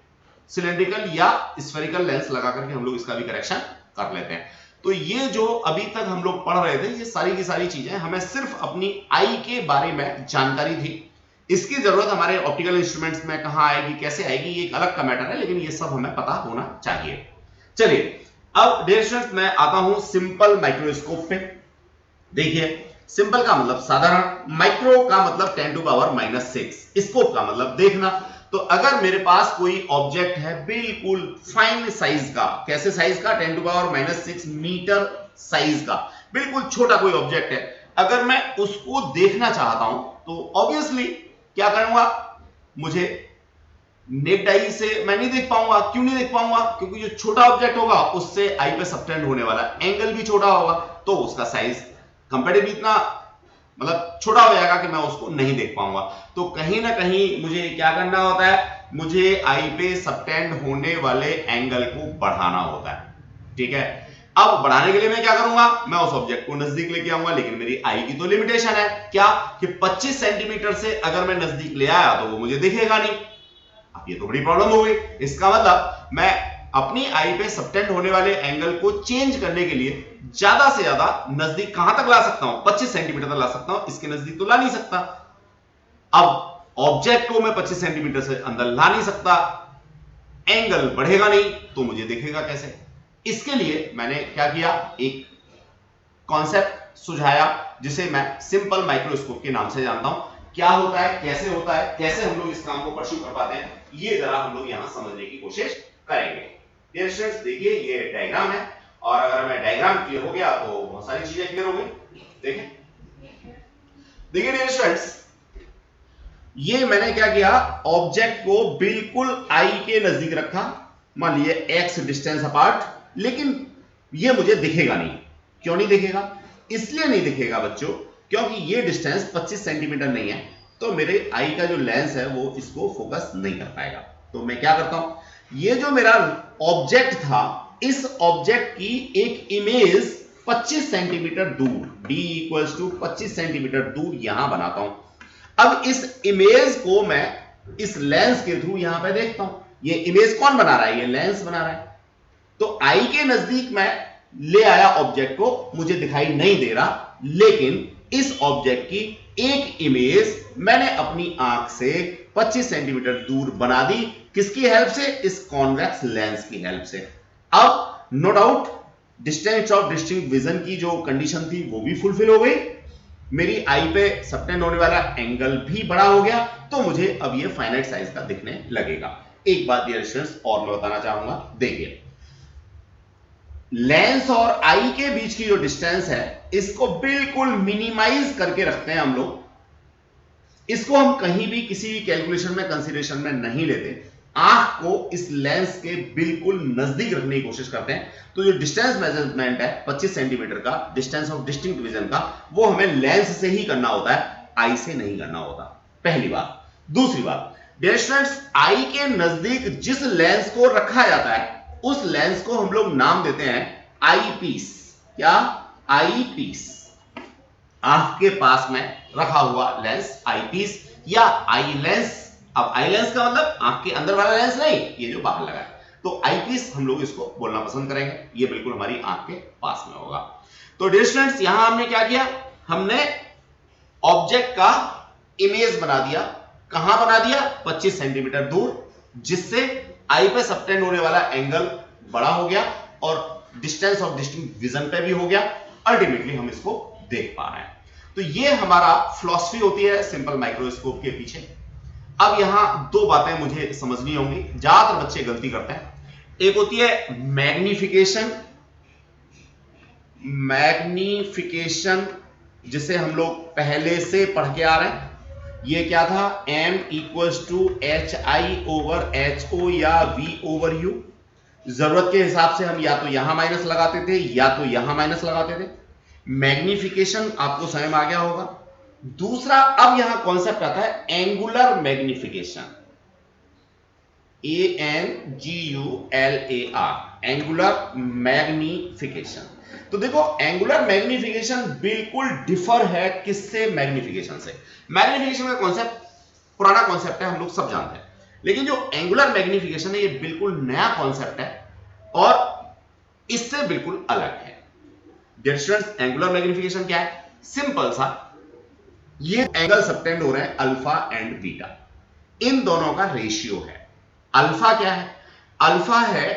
Speaker 1: सिलिंड्रिकल या स्फेरिकल लेंस लगा करके हम लोग इसका भी करेक्शन कर लेते हैं। तो ये जो अभी तक हम लोग पढ़ रहे थे, ये सारी की सारी चीजें हमें सिर्फ अपनी आई के बारे में जानकारी थी। इसकी जरूरत हमारे ऑप्टिकल इंस्ट्रूमेंट्स में कहां आएगी, कैसे आएगी, ये एक अलग का मैटर है, लेकिन ये सब हमें पता होना चाहिए। चलिए अब डियर स्टूडेंट्स मैं आता हूं सिंपल माइक्रोस्कोप पे। देखिए, सिंपल का मतलब साधारण, माइक्रो का मतलब 10⁻⁻⁶, स्कोप का मतलब देखना। तो अगर मेरे पास कोई ऑब्जेक्ट है बिल्कुल फाइन साइज का, कैसे साइज का, 10⁻⁻6 मीटर साइज का, बिल्कुल छोटा कोई ऑब्जेक्ट है, अगर मैं उसको देखना चाहता हूं तो ऑब्वियसली क्या करूंगा, मुझे नेक्ड आई से मैं नहीं देख पाऊंगा। क्यों नहीं देख पाऊंगा? क्योंकि जो छोटा ऑब्जेक्ट होगा उससे आई पे सबटेंड होने वाला एंगल भी छोटा होगा, तो उसका साइज कंपैरेटिवली इतना मतलब छोटा हो जाएगा कि मैं उसको नहीं देख पाऊंगा। तो कहीं ना कहीं मुझे क्या करना होता है, मुझे आई पे सबटेंड होने वाले एंगल को बढ़ाना होता है। ठीक है, अब बढ़ाने के लिए मैं क्या करूंगा, मैं उस ऑब्जेक्ट को नजदीक लेके आऊंगा, लेकिन मेरी आई की तो लिमिटेशन है, क्या कि 25 सेंटीमीटर से अगर मैं नजदीक ले आया तो वो मुझे दिखेगा नहीं। अब ये तो बड़ी प्रॉब्लम हो गई। इसका मतलब मैं अपनी आई पे सबटेंड होने वाले एंगल को चेंज करने के लिए ज्यादा से ज्यादा नजदीक कहां तक ला सकता हूं, 25 सेंटीमीटर तक ला सकता हूं, इसके नजदीक तो ला नहीं सकता। अब ऑब्जेक्ट को मैं 25 सेंटीमीटर से अंदर ला नहीं सकता, एंगल बढ़ेगा नहीं, तो मुझे दिखेगा कैसे? इसके लिए मैंने क्या किया, एक कॉन्सेप्ट सुझाया जिसे मैं सिंपल माइक्रोस्कोप के नाम से जानता हूं। क्या होता है, कैसे हम लोग इस काम को परस्यू कर पाते हैं, ये जरा हम लोग यहां समझने की कोशिश करेंगे। डियर स्टूडेंट्स, देखिए ये डायग्राम है, और अगर मैं डायग्राम क्लियर हो गया तो बहुत सारी चीजें क्लियर हो गई। देखिए डियर स्टूडेंट्स, ये मैंने क्या किया, ऑब्जेक्ट को बिल्कुल आई के नजदीक रखा, मान लीजिए एक्स डिस्टेंस अपार्ट, लेकिन ये मुझे दिखेगा नहीं। क्यों नहीं दिखेगा? इसलिए नहीं दिखेगा बच्चों, क्योंकि ये डिस्टेंस 25 सेंटीमीटर नहीं है, तो मेरे आई का जो लेंस है वो इसको फोकस नहीं कर पाएगा। तो मैं क्या करता हूं, ये जो मेरा ऑब्जेक्ट था, इस ऑब्जेक्ट की एक इमेज 25 सेंटीमीटर दूर, d = 25 सेंटीमीटर दूर यहां बनाता हूं। अब इस इमेज को मैं इस लेंस के थ्रू यहां पे देखता हूं। ये इमेज कौन बना रहा है? ये लेंस बना रहा है। तो आई के नजदीक मैं ले आया ऑब्जेक्ट को, मुझे दिखाई नहीं दे रहा, लेकिन इस ऑब्जेक्ट की एक इमेज मैंने अपनी आंख से 25 सेंटीमीटर दूर बना दी। किसकी हेल्प से? इस कॉन्वेक्स लेंस की हेल्प से। अब no doubt distance of distinct vision की जो कंडीशन थी वो भी फुलफिल हो गई, मेरी आई पे सबटेंड होने वाला एंगल भी बड़ा हो गया, तो मुझे अब ये फाइनाइट साइज का दिखने लगेगा। एक बात डियर स्टूडेंट्स और मैं बताना चाहूंगा, देखिए लेंस और आई के बीच की जो डिस्टेंस है, इसको बिल्कुल मिनिमाइज करके रखते हैं हम लोग। इसको हम कहीं भी किसी भी कैलकुलेशन में कंसीडरेशन में नहीं लेते, आंख को इस लेंस के बिल्कुल नजदीक रखने की कोशिश करते हैं। तो जो डिस्टेंस मेजरमेंट है 25 सेंटीमीटर का, डिस्टेंस ऑफ डिस्टिंक्ट विजन का, वो हमें लेंस से ही करना होता है, आई से नहीं करना होता। पहली बात। दूसरी बात, डियर स्टूडेंट्स, आई के नजदीक जिस लेंस को रखा जाता है उस लेंस को हम लोग नाम देते हैं आई पीस। क्या? आई पीस। आंख के पास में रखा हुआ लेंस आई पीस या आई लेंस। अब आई लेंस का मतलब आंख के अंदर वाला लेंस नहीं, ये जो बाहर लगा है। तो आई पीस हम लोग इसको बोलना पसंद करेंगे, ये बिल्कुल हमारी आंख के पास में होगा। तो डियर स्टूडेंट्स, यहां हमने क्या किया, हमने ऑब्जेक्ट का इमेज बना दिया। कहां बना दिया? 25 सेंटीमीटर दूर, जिससे आई पे सबटेंड होने वाला एंगल बड़ा हो गया और डिस्टेंस ऑफ डिस्टिंक्ट विजन पे भी हो गया। अल्टीमेटली हम इसको देख पा रहे हैं। तो ये हमारा फिलॉसफी होती है सिंपल माइक्रोस्कोप के पीछे। अब यहां दो बातें मुझे समझनी होंगी, ज्यादातर बच्चे गलती करते हैं। एक होती है मैग्निफिकेशन, जिसे हम लोग पहले से पढ़ के आ रहे हैं। ये क्या था? m = HI/HO या V/U। जरूरत के हिसाब से हम या तो यहां माइनस लगाते थे या तो यहां माइनस लगाते थे। मैग्निफिकेशन आपको समझ में आ गया होगा। दूसरा अब यहां कॉन्सेप्ट आता है angular magnification, ANGULAR, angular magnification. तो देखो एंगुलर मैग्निफिकेशन बिल्कुल डिफर है किससे, मैग्निफिकेशन से। मैग्निफिकेशन का कॉन्सेप्ट पुराना कॉन्सेप्ट है, हम लोग सब जानते हैं, लेकिन जो एंगुलर मैग्निफिकेशन है ये बिल्कुल नया कॉन्सेप्ट है और इससे बिल्कुल अलग है। डियर स्टूडेंट्स, एंगुलर मैग्निफिकेशन क्या है? सिंपल सा, ये एंगल सबटेंड हो रहे हैं अल्फा एंड बीटा, इन दोनों का रेशियो है। अल्फा क्या है? अल्फा है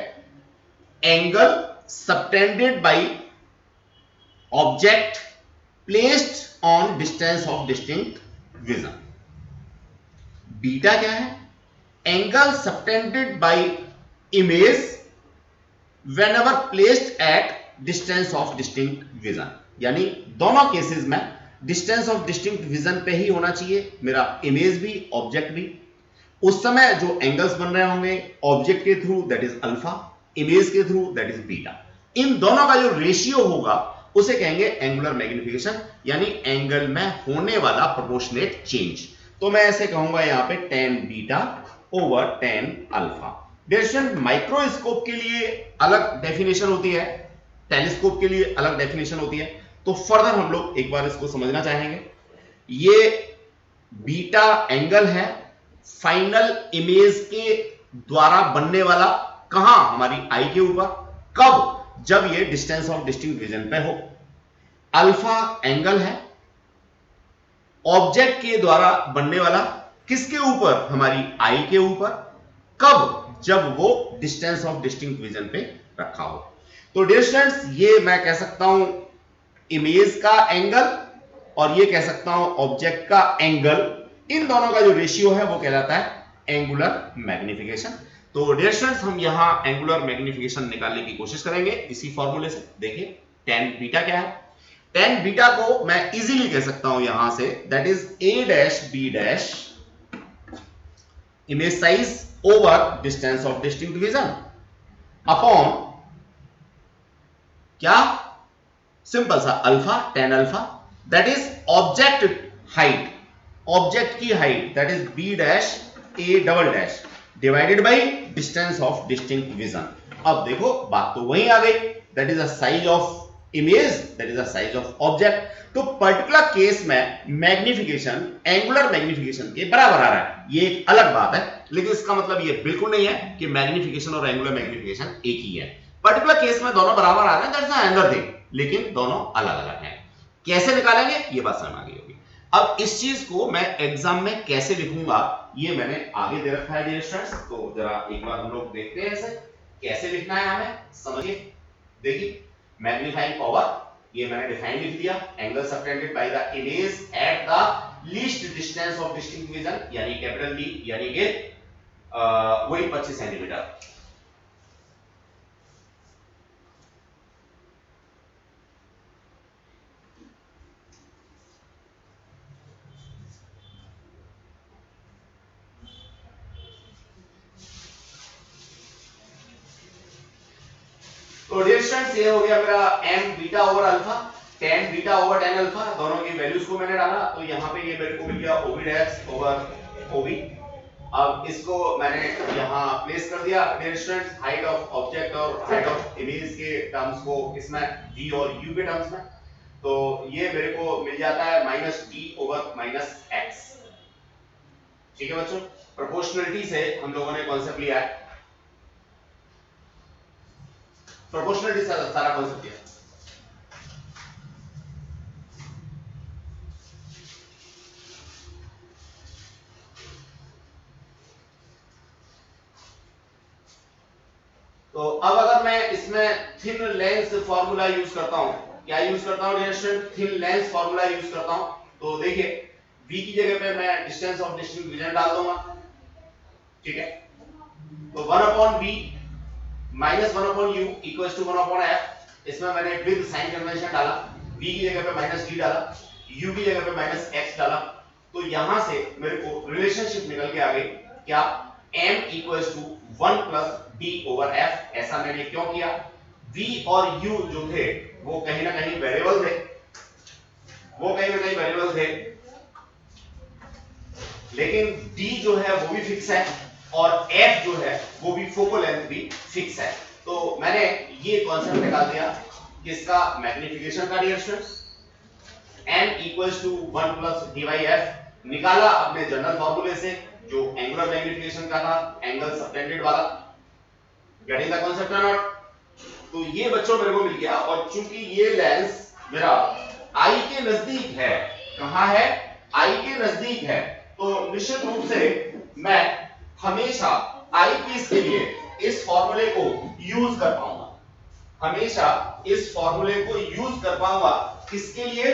Speaker 1: angle subtended by object placed on distance of distinct vision. Beta क्या है? Angle subtended bye image whenever placed at distance of distinct vision। यानी दोनों केसेस में डिस्टेंस ऑफ डिस्टिंक्ट विजन पे ही होना चाहिए मेरा इमेज भी ऑब्जेक्ट भी। उस समय जो एंगल्स बन रहे होंगे ऑब्जेक्ट के through that is alpha, image के थ्रू दैट इज बीटा, इन दोनों का जो रेशियो होगा उसे कहेंगे एंगुलर मैग्निफिकेशन, यानी एंगल में होने वाला प्रोपोर्शनेट चेंज। तो मैं ऐसे कहूंगा यहां पे tan beta over tan alpha. Dear microscope के लिए अलग डेफिनेशन होती है, टेलीस्कोप के लिए अलग डेफिनेशन होती है, तो फर्दर हम लोग एक बार इसको समझना चाहेंगे। ये बीटा एंगल है फाइनल इमेज के द्वारा बनने वाला, कहां? हमारी आई के ऊपर। कब? जब ये डिस्टेंस ऑफ डिस्टिंक्ट विजन पे हो। अल्फा एंगल है ऑब्जेक्ट के द्वारा बनने वाला, किसके ऊपर? हमारी आई के ऊपर। कब? जब वो डिस्टेंस ऑफ डिस्टिंक्ट विजन पे रखा हो। तो डियर स्टूडेंट्स, ये मैं कह सकता हूं इमेज का एंगल और ये कह सकता हूं ऑब्जेक्ट का एंगल, इन दोनों का जो रेशियो है वो कहलाता है एंगुलर मैग्निफिकेशन। तो डियर स्टूडेंट्स, हम यहां एंगुलर मैग्निफिकेशन निकालने की कोशिश करेंगे इसी फॉर्मूले से। देखिए tan बीटा क्या है? tan बीटा को मैं इजीली कह सकता हूं यहां से, that is a dash b dash image size over distance of distinct vision upon क्या? सिंपल सा alpha, tan alpha, that is object height, object की height that is b dash a double dash divided by distance of distinct vision. अब देखो बात तो वही आ गई, that is the size of image, that is the size of object. तो particular case में मैग्निफिकेशन एंगुलर मैग्निफिकेशन के बराबर आ रहा है, ये एक अलग बात है, लेकिन इसका मतलब ये बिल्कुल नहीं है कि मैग्निफिकेशन और एंगुलर मैग्निफिकेशन एक ही है। पर्टिकुलर केस में दोनों बराबर आ रहे हैं, दैट्स अनदर थिंग, लेकिन दोनों अलग अलग हैं। कैसे निकालेंगे ये बात समझ आ गई होगी। अब इस चीज को मैं एग्जाम में कैसे लिखूंगा ये मैंने आगे दे रखा है डियर स्टूडेंट्स, तो जरा एक बार हम लोग देखते हैं इसे कैसे लिखना है हमें, समझिए। देखिए मैग्नीफाइंग पावर ये मैंने डिफाइन लिख दिया, angle subtended by the image at the least distance of distinct vision, यानी कैपिटल डी, यानी कि वही 25 सेंटीमीटर। तो डियर स्टूडेंट्स, ये हो गया मेरा m beta over alpha, tan beta over tan alpha, दोनों की वैल्यूज को मैंने डाला, तो यहां पे ये मेरे को मिल गया ob डैश ओवर ob। अब इसको मैंने यहां प्लेस कर दिया dear students, height of object और हाइट ऑफ इमेज के टर्म्स को इसमें d और u के टर्म्स में, तो ये मेरे को मिल जाता है -d ओवर -x। ठीक है बच्चों, प्रोपोर्शनलिटी से हम लोगों ने कॉन्सेप्ट लिया है, प्रोपोर्शनलिटी से सारा कॉन्सेप्ट लिया। तो अब अगर मैं इसमें थिन लेंस फार्मूला यूज करता हूं, क्या यूज करता हूं dear student? Thin lens formula use करता हूं। तो देखिए v की जगह पे मैं डिस्टेंस ऑफ डिस्टिंक्ट विजन डाल दूंगा, ठीक है? तो 1/v minus 1/u equals to 1/f, इसमें मैंने विद साइन कन्वेंशन डाला, v की जगह पे -d डाला, u की जगह पे -x डाला, तो यहां से मेरे को रिलेशनशिप निकल के आ गई क्या? m equals to 1 plus d over f। ऐसा मैंने क्यों किया? v और u जो थे वो कहीं ना कहीं वेरिएबल थे, लेकिन d जो है वो भी फिक्स है और f जो है वो भी फोकल लेंथ भी फिक्स है। तो मैंने ये कॉन्सेप्ट निकाल दिया किसका, मैग्निफिकेशन का dear students. n equals to 1 plus dy f निकाला अपने जनरल फॉर्मूले से जो एंगुलर मैग्निफिकेशन का था, एंगल सबटेंडेड वाला। गेटिंग द कॉन्सेप्ट और नॉट? तो ये बच्चों मेरे को मिल गया, और चूंकि ये लेंस मेरा आई के नजदीक है, कहां है, आई के नजदीक है, तो निश्चित रूप से मैं हमेशा आई पीस के लिए इस फॉर्मूले को यूज कर पाऊंगा, हमेशा इस फॉर्मूले को यूज कर पाऊंगा। किसके लिए,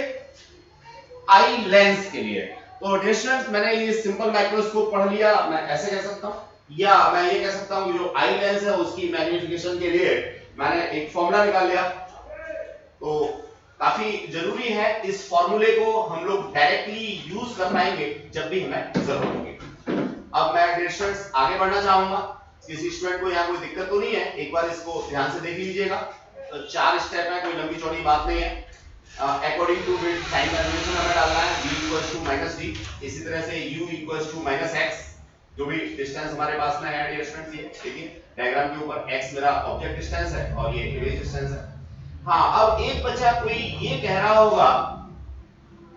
Speaker 1: आई लेंस के लिए। तो डिस्टेंस मैंने ये सिंपल माइक्रोस्कोप पढ़ लिया, मैं ऐसे कह सकता हूं, या मैं ये कह सकता हूं जो आई लेंस है उसकी मैग्निफिकेशन के लिए मैंने एक फॉर्मूला निकाल लिया। तो काफी जरूरी है इस फॉर्मूले को हम लोग डायरेक्टली यूज कर पाएंगे जब भी हमें जरूरत होगी। अब मैं डिस्टेंस आगे बढ़ना चाहूंगा, किसी स्टूडेंट को यहाँ कोई दिक्कत तो नहीं है, एक बार इसको ध्यान से देख लीजिएगा। तो 4 स्टेप है, कोई लंबी चौड़ी बात नहीं है। According to with sign convention हमें डालना है v इक्वल्स टू -d, इसी तरह से u इक्वल्स टू -x, जो भी डिस्टेंस हमारे पास में है डियर स्टूडेंट्स, ये देखिए डायग्राम के ऊपर x मेरा ऑब्जेक्ट डिस्टेंस है और ये इमेज डिस्टेंस है। हाँ, अब एक बच्चा कोई ये कह रहा होगा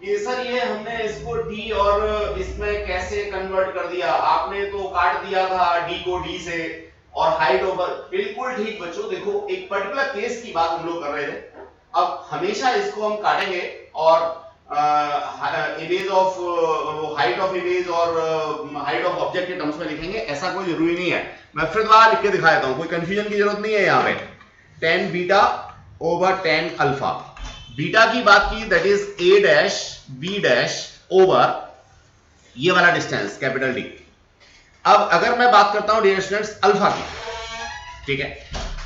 Speaker 1: कि सर ये हमने इसको d और इसमें कैसे कन्वर्ट कर दिया, आपने तो काट दिया था d को d से और हाइट ओवर। बिल्कुल ठीक बच्चों, देखो एक पर्टिकुलर केस की बात हम लोग कर रहे थे। अब हमेशा इसको हम काटेंगे और image of height of image और हाइट ऑफ ऑब्जेक्ट के टर्म्स में लिखेंगे, ऐसा कोई जरूरी नहीं है। मैं फिर दोबारा लिख के दिखा देता हूं, कोई कंफ्यूजन की जरूरत नहीं है। यहाँ पे tan beta over tan alpha, beta की बात की that is a dash b dash over ये वाला डिस्टेंस कैपिटल D। अब अगर मैं बात करता हूं डियर स्टूडेंट्स अल्फा की, ठीक है,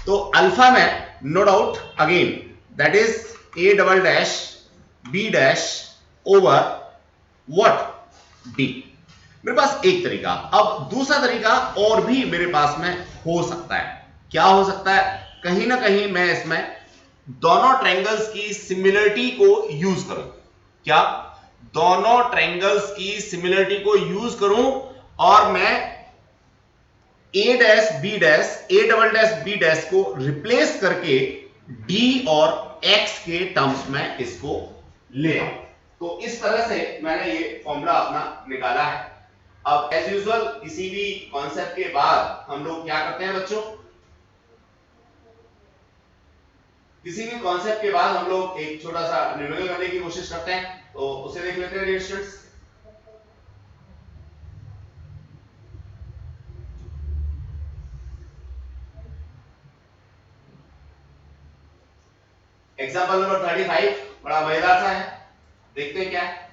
Speaker 1: तो अल्फा में no doubt again that is a double dash b dash over what d। मेरे पास एक तरीका, अब दूसरा तरीका और भी मेरे पास में हो सकता है। क्या हो सकता है, कहीं ना कहीं मैं इसमें दोनों ट्रायंगल्स की सिमिलरिटी को यूज करूं। क्या, दोनों ट्रायंगल्स की सिमिलरिटी को यूज करूं और मैं a dash b dash a double dash b dash को रिप्लेस करके d और x के टर्म्स में इसको ले आऊं। तो इस तरह से मैंने ये फॉर्मूला अपना निकाला है। अब एज यूजुअल किसी भी कॉन्सेप्ट के बाद हम लोग क्या करते हैं बच्चों, किसी भी कॉन्सेप्ट के बाद हम लोग एक छोटा सा न्यूमेरिकल करने की कोशिश करते हैं, तो उसे देख लेते हैं डियर स्टूडेंट्स। एग्जांपल नंबर 35 बड़ा मजेदार सा है, देखते हैं क्या है।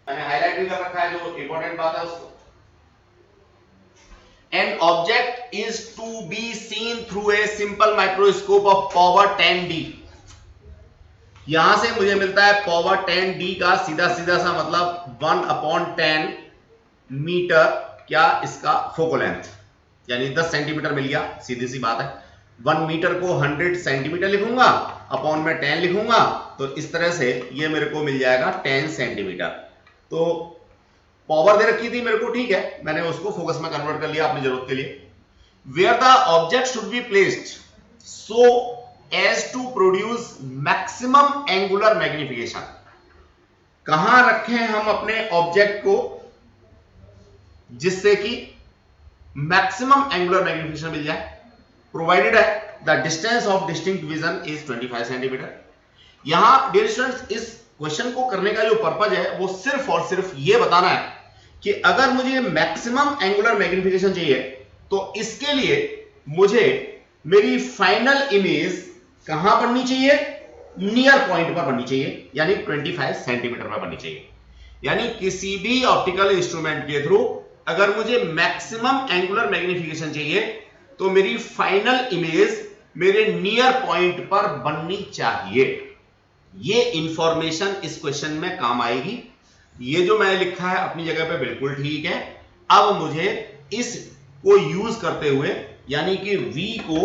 Speaker 1: मैंने हाईलाइट भी कर रखा है जो इंपॉर्टेंट बात है उसको। An object is to be seen through a simple microscope of power 10D। यहां से मुझे मिलता है पावर 10D का सीधा सीधा सा मतलब 1/10 मीटर, क्या इसका फोकल लेंथ, यानी 10 सेंटीमीटर मिल गया। सीधी सी बात है, 1 मीटर को 100 सेंटीमीटर लिखूंगा, अपॉन में 10 लिखूंगा, तो इस तरह से ये मेरे को मिल जाएगा 10 सेंटीमीटर। तो पावर दे रखी थी मेरे को, ठीक है, मैंने उसको फोकस में कन्वर्ट कर लिया अपनी जरूरत के लिए। Where the object should be placed so as to produce maximum angular magnification, कहां रखें हम अपने ऑब्जेक्ट को जिससे कि मैक्सिमम एंगुलर मैग्निफिकेशन मिल जाए। प्रोवाइडेड है the distance of distinct vision is 25 centimetre. यहां डियर स्टूडेंट्स इस क्वेश्चन को करने का जो पर्पज है वो सिर्फ और सिर्फ ये बताना है कि अगर मुझे मैक्सिमम एंगुलर मैग्निफिकेशन चाहिए तो इसके लिए मुझे मेरी फाइनल इमेज कहां बननी चाहिए, नियर पॉइंट पर बननी चाहिए, यानी 25 सेंटीमीटर पर बननी चाहिए। यानी किसी भी ऑप्टिकल इंस्ट्रूमेंट के थ्रू अगर मुझे मैक्सिमम एंगुलर मैग्निफिकेशन चाहिए तो मेरी फाइनल इमेज मेरे नियर पॉइंट पर बननी चाहिए। ये इंफॉर्मेशन इस क्वेश्चन में काम आएगी। ये जो मैंने लिखा है अपनी जगह पे बिल्कुल ठीक है। अब मुझे इस को यूज करते हुए यानी कि v को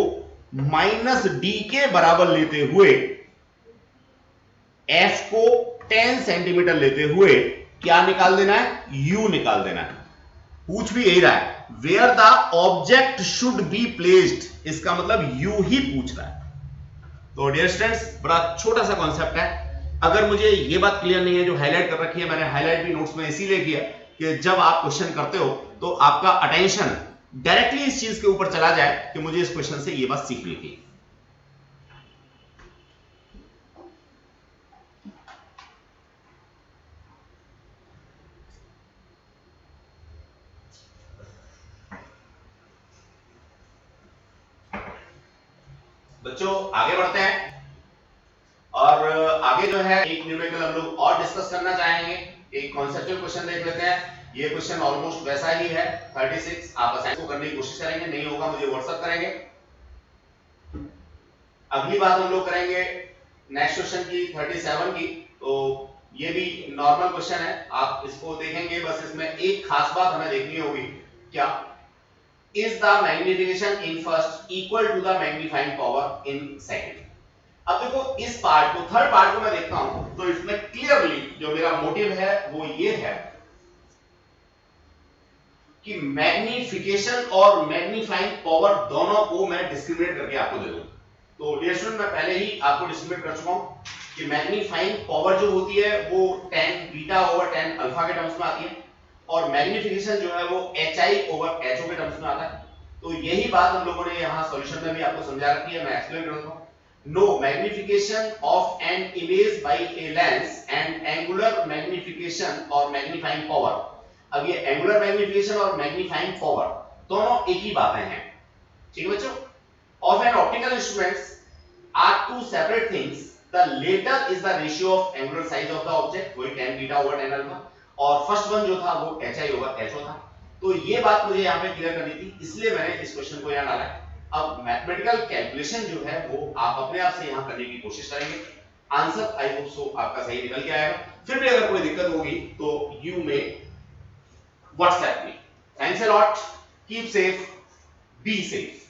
Speaker 1: -d के बराबर लेते हुए f को 10 सेंटीमीटर लेते हुए क्या निकाल देना है, u निकाल देना है। पूछ भी यही रहा है, where the object should be placed, इसका मतलब यू ही पूछ रहा है। तो डियर स्टूडेंट्स, बड़ा छोटा सा कॉन्सेप्ट है। अगर मुझे ये बात क्लियर नहीं है, जो हाईलाइट कर रखी है, मैंने हाईलाइट भी नोट्स में इसीलिए किया कि जब आप क्वेश्चन करते हो तो आपका अटेंशन डायरेक्टली इस चीज के ऊपर चला जाए कि मुझे इस क्वेश्चन से ये बात सीखनी थी। बच्चों आगे बढ़ते हैं, और आगे जो है एक न्यूमेरिकल हम लोग और डिस्कस करना चाहेंगे। एक कॉन्सेप्चुअल क्वेश्चन देख लेते हैं। ये क्वेश्चन ऑलमोस्ट वैसा ही है 36। आप असाइन को करने की कोशिश करेंगे, नहीं होगा मुझे व्हाट्सएप करेंगे। अगली बात हम लोग करेंगे नेक्स्ट क्वेश्चन की 37 की। तो ये भी नॉर्मल क्वेश्चन है, आप इसको देखेंगे, बस इसमें एक खास बात हमें देखनी होगी। क्या? Is the magnification in first equal to the magnifying power in second. अब देखो इस पार्ट को, थर्ड पार्ट को मैं देखता हूं तो इसमें क्लियरली जो मेरा मोटिव है वो ये है कि मैग्निफिकेशन और मैग्नीफाइंग पावर दोनों को मैं डिस्क्रिमिनेट करके आपको दे दूं। तो डियर स्टूडेंट, मैं पहले ही आपको डिस्क्रिमिनेट कर चुका हूं कि मैग्नीफाइंग पावर जो होती है वो tan beta over tan alpha के टर्म्स में आती है, और मैग्निफिकेशन जो है वो hi ओवर ho के टर्म्स में आता है। तो यही बात हम लोगों ने यहाँ सॉल्यूशन में भी आपको समझा रखी है, मैं एक्सप्लेन करता हूं। No magnification of an image by a lens and angular magnification or magnifying power। अब ये एंगुलर मैग्निफिकेशन और मैग्नीफाइंग पावर दोनों एक ही बातें हैं, ठीक है बच्चों। Of an optical instruments are two separate things, the latter is the ratio of angular size of the object, वही tan beta over tan alpha, और फर्स्ट वन जो था वो hi ओवर ho था। तो ये बात मुझे यहाँ पे क्लियर करनी थी, इसलिए मैंने इस क्वेश्चन को यहाँ डाला है। अब मैथमेटिकल कैलकुलेशन जो है वो आप अपने आप से यहाँ करने की कोशिश करेंगे। आंसर आई होप सो आपका सही निकल के आएगा। फिर भी अगर कोई दिक्कत होगी तो यू में WhatsApp me. Thanks a lot. Keep safe. Be safe.